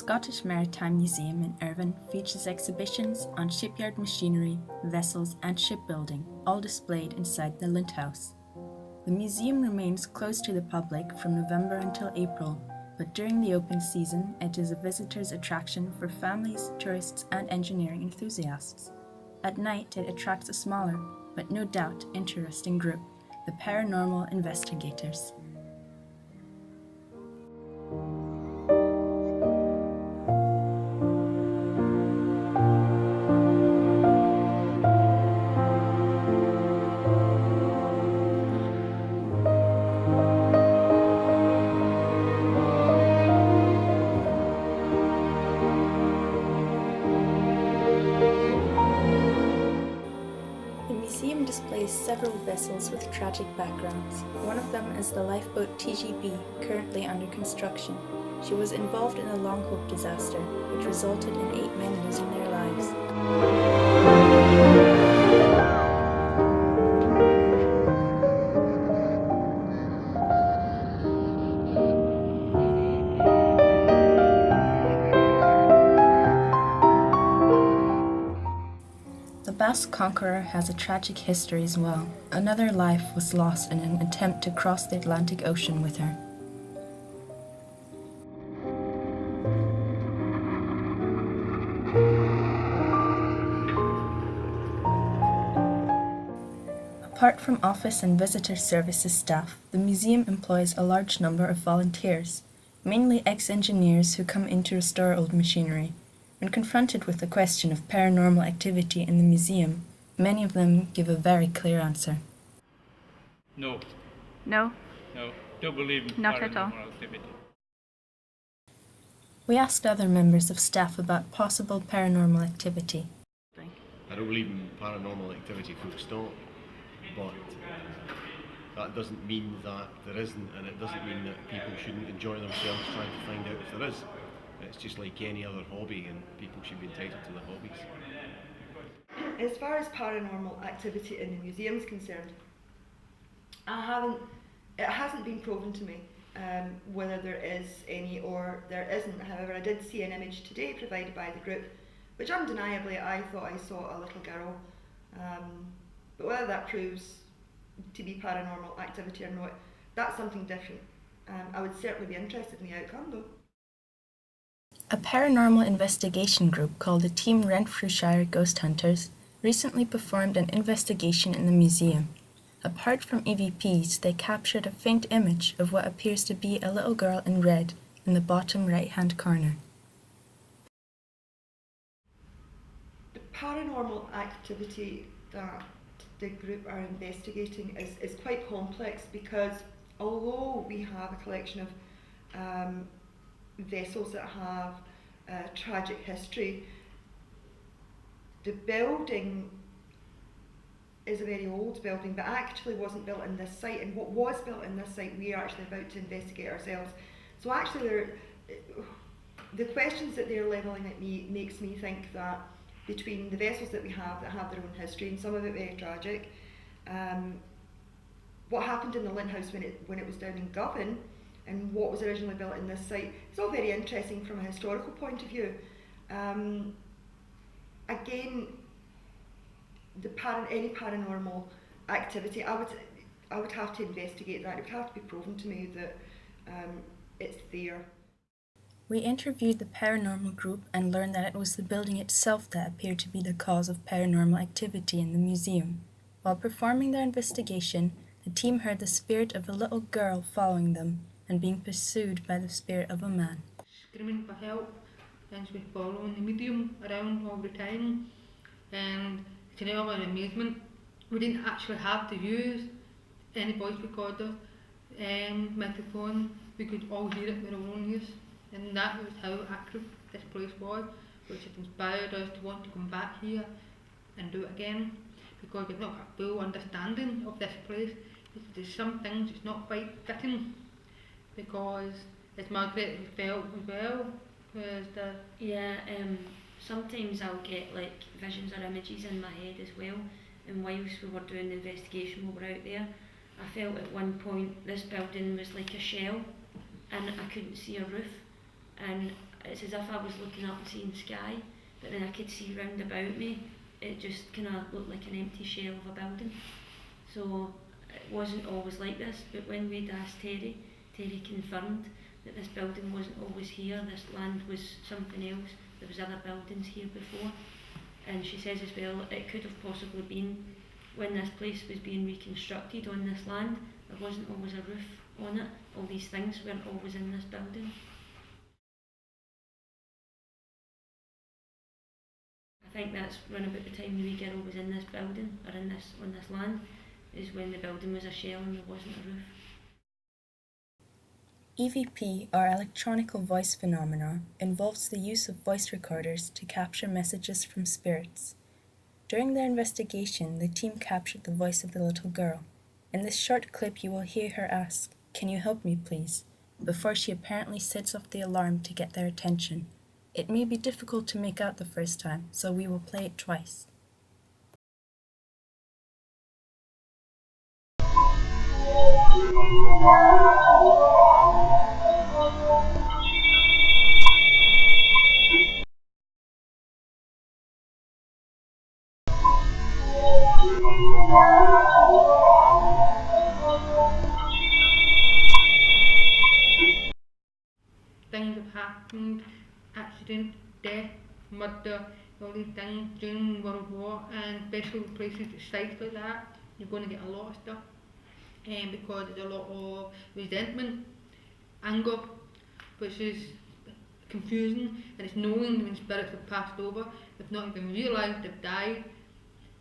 Scottish Maritime Museum in Irvine features exhibitions on shipyard machinery, vessels and shipbuilding, all displayed inside the Lint House. The museum remains closed to the public from November until April, but during the open season it is a visitor's attraction for families, tourists and engineering enthusiasts. At night it attracts a smaller, but no doubt interesting group, the Paranormal Investigators. The museum displays several vessels with tragic backgrounds. One of them is the lifeboat TGB, currently under construction. She was involved in the Longhope disaster, which resulted in 8 men losing their lives. The Basque Conqueror has a tragic history as well. Another life was lost in an attempt to cross the Atlantic Ocean with her. Apart from office and visitor services staff, the museum employs a large number of volunteers, mainly ex-engineers who come in to restore old machinery. When confronted with the question of paranormal activity in the museum, many of them give a very clear answer. No. No, No. Don't believe in Not at all. paranormal activity. We asked other members of staff about possible paranormal activity. I don't believe in paranormal activity full stop, but that doesn't mean that there isn't, and it doesn't mean that people shouldn't enjoy themselves trying to find out if there is. It's just like any other hobby, and people should be entitled to their hobbies. As far as paranormal activity in the museum is concerned, it hasn't been proven to me whether there is any or there isn't. However, I did see an image today provided by the group, which undeniably I thought I saw a little girl. But whether that proves to be paranormal activity or not, that's something different. I would certainly be interested in the outcome though. A paranormal investigation group called the Team Renfrewshire Ghost Hunters recently performed an investigation in the museum. Apart from EVPs, they captured a faint image of what appears to be a little girl in red in the bottom right-hand corner. The paranormal activity that the group are investigating is quite complex because although we have a collection of vessels that have a tragic history, the building is a very old building but actually wasn't built in this site, and what was built in this site we are actually about to investigate ourselves. So actually the questions that they're levelling at me makes me think that between the vessels that we have that have their own history and some of it very tragic, what happened in the Lint House when it was down in Govan and what was originally built in this site, it's all very interesting from a historical point of view. Again, any paranormal activity, I would have to investigate that. It would have to be proven to me that it's there. We interviewed the paranormal group and learned that it was the building itself that appeared to be the cause of paranormal activity in the museum. While performing their investigation, the team heard the spirit of a little girl following them and being pursued by the spirit of a man. Screaming for help, and she was following the medium around all the time, and to our amazement, we didn't actually have to use any voice recorder and microphone. We could all hear it with our own ears, and that was how accurate this place was, which had inspired us to want to come back here and do it again, because we've not got a full understanding of this place. There's some things it's not quite fitting, because as Margaret felt as well, was that sometimes I'll get like visions or images in my head as well, and whilst we were doing the investigation, we were out there, I felt at one point this building was like a shell and I couldn't see a roof, and it's as if I was looking up and seeing sky, but then I could see round about me, it just kind of looked like an empty shell of a building. So it wasn't always like this, but when we'd asked Terry, Terry confirmed that this building wasn't always here, this land was something else, there was other buildings here before. And she says as well, it could have possibly been when this place was being reconstructed on this land, there wasn't always a roof on it, all these things weren't always in this building. I think that's around about the time the wee girl was in this building, or on this land, is when the building was a shell and there wasn't a roof. EVP, or electronical voice phenomena, involves the use of voice recorders to capture messages from spirits. During their investigation, the team captured the voice of the little girl. In this short clip, you will hear her ask, "Can you help me, please?" before she apparently sets off the alarm to get their attention. It may be difficult to make out the first time, so we will play it twice. Things have happened, accident, death, murder, all these things during World War, and especially places, sites like that, you're going to get a lot of stuff, because there's a lot of resentment, anger, which is confusing, and it's knowing when spirits have passed over, they've not even realised they've died,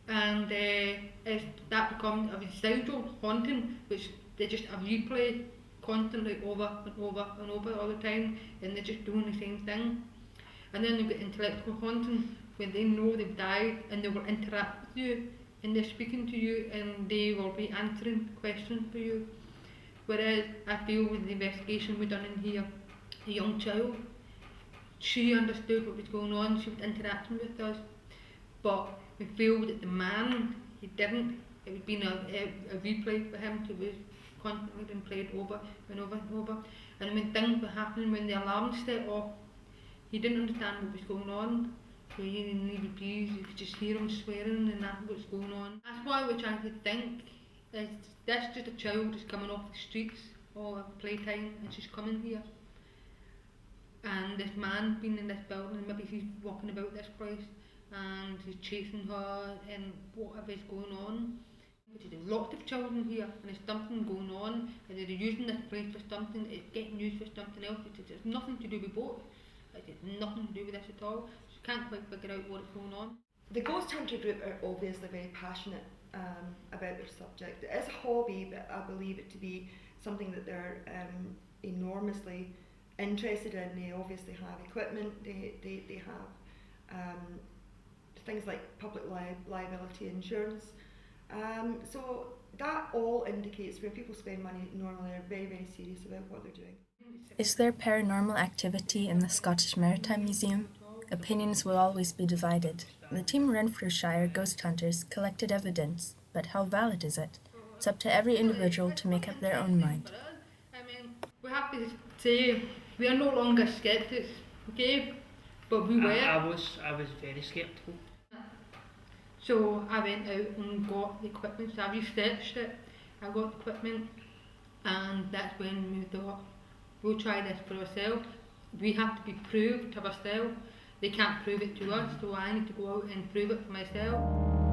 and that becomes a residual haunting, which they just a replay constantly over and over and over all the time, and they're just doing the same thing. And then you've got intellectual haunting, when they know they've died and they will interact with you and they're speaking to you and they will be answering questions for you. Whereas I feel with the investigation we've done in here, a young child, she understood what was going on, she was interacting with us, but we feel that the man, he didn't. It would been a replay for him, so it was constantly being played over and over and over. And when things were happening, when the alarms set off, he didn't understand what was going on. So he didn't need EVPs, you could just hear him swearing and that's what's going on. That's why we're trying to think, is this just a child just coming off the streets or playtime and she's coming here? And this man being in this building, maybe he's walking about this place and he's chasing her and whatever is going on. There's lots of children here and there's something going on and they're using this place for something, it's getting used for something else, it's nothing to do with both. It's nothing to do with this at all. So you can't quite figure out what's going on. The Ghost Hunter group are obviously very passionate about their subject. It is a hobby, but I believe it to be something that they're enormously interested in. They obviously have equipment, they have things like public liability insurance. So that all indicates when people spend money, normally they're very, very serious about what they're doing. Is there paranormal activity in the Scottish Maritime Museum? Opinions will always be divided. The Team Renfrewshire Ghost Hunters collected evidence, but how valid is it? It's up to every individual to make up their own mind. I mean, we have to say we are no longer skeptics, okay? But we were. I was very sceptical. So I went out and got the equipment, so I researched it, I got the equipment, and that's when we thought, we'll try this for ourselves. We have to be proved to ourselves. They can't prove it to us, so I need to go out and prove it for myself.